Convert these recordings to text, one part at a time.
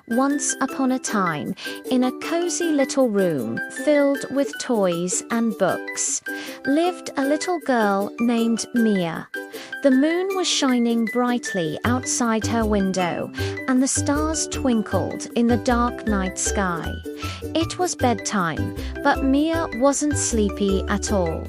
Once upon a time, in a cozy little room filled with toys and books, lived a little girl named Mia. The moon was shining brightly outside her window, and the stars twinkled in the dark night sky. It was bedtime, but Mia wasn't sleepy at all.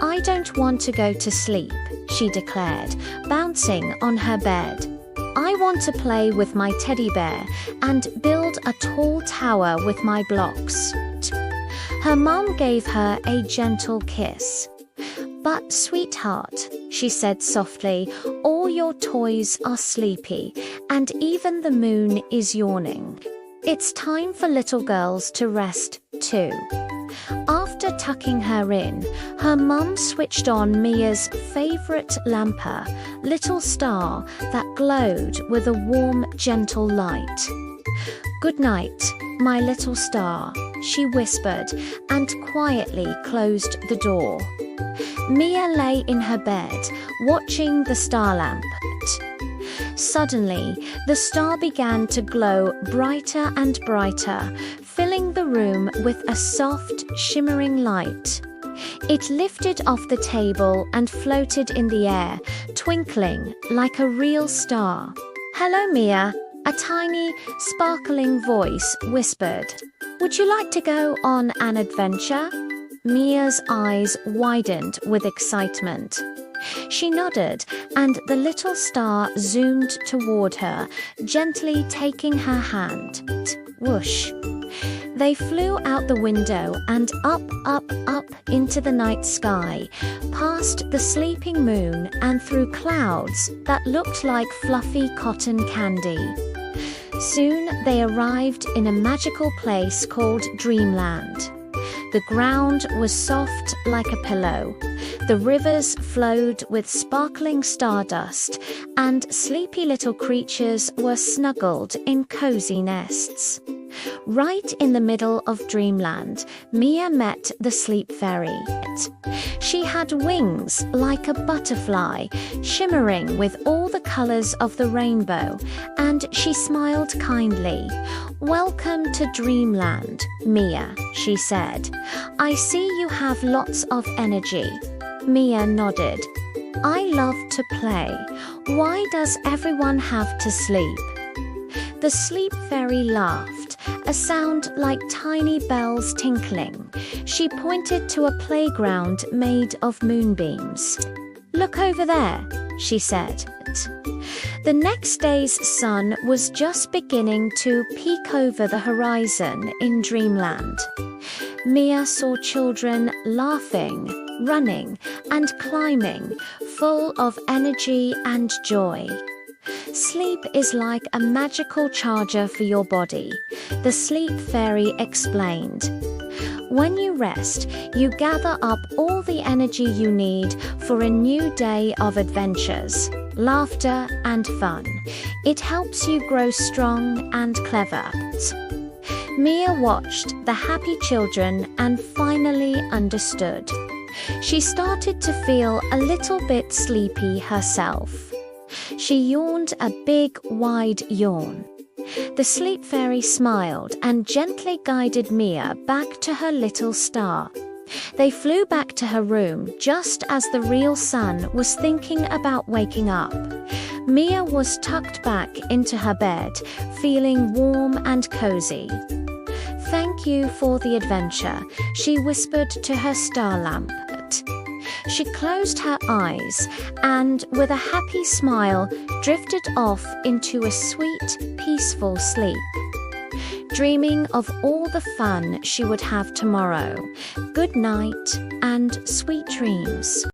"I don't want to go to sleep," she declared, bouncing on her bed. "I want to play with my teddy bear and build a tall tower with my blocks." Her mum gave her a gentle kiss. "But sweetheart," she said softly, "all your toys are sleepy, and even the moon is yawning. It's time for little girls to rest too." After tucking her in, her mum switched on Mia's favorite lamper, little star that glowed with a warm, gentle light. "Good night, my little star," she whispered, and quietly closed the door. Mia lay in her bed, watching the star lamp. Suddenly, the star began to glow brighter and brighter, filling the room with a soft, shimmering light. It lifted off the table and floated in the air, twinkling like a real star. "Hello, Mia," a tiny, sparkling voice whispered. "Would you like to go on an adventure?" Mia's eyes widened with excitement. She nodded, and the little star zoomed toward her, gently taking her hand. Whoosh! They flew out the window and up, up, up into the night sky, past the sleeping moon and through clouds that looked like fluffy cotton candy. Soon they arrived in a magical place called Dreamland. The ground was soft like a pillow. The rivers flowed with sparkling stardust, and sleepy little creatures were snuggled in cozy nests. Right in the middle of Dreamland, Mia met the sleep fairy. She had wings like a butterfly, shimmering with all the colors of the rainbow, and she smiled kindly. "Welcome to Dreamland, Mia," she said. "I see you have lots of energy." Mia nodded. "I love to play. Why does everyone have to sleep?" The sleep fairy laughed, a sound like tiny bells tinkling. She pointed to a playground made of moonbeams. "Look over there," she said. The next day's sun was just beginning to peek over the horizon in Dreamland. Mia saw children laughing, running, and climbing, full of energy and joy. "Sleep is like a magical charger for your body," the sleep fairy explained. "When you rest, you gather up all the energy you need for a new day of adventures, laughter, and fun. It helps you grow strong and clever." Mia watched the happy children and finally understood. She started to feel a little bit sleepy herself. She yawned a big, wide yawn. The sleep fairy smiled and gently guided Mia back to her little star. They flew back to her room just as the real sun was thinking about waking up. Mia was tucked back into her bed, feeling warm and cozy. "Thank you for the adventure," she whispered to her star lamp. She closed her eyes and, with a happy smile, drifted off into a sweet, peaceful sleep, dreaming of all the fun she would have tomorrow. Good night and sweet dreams.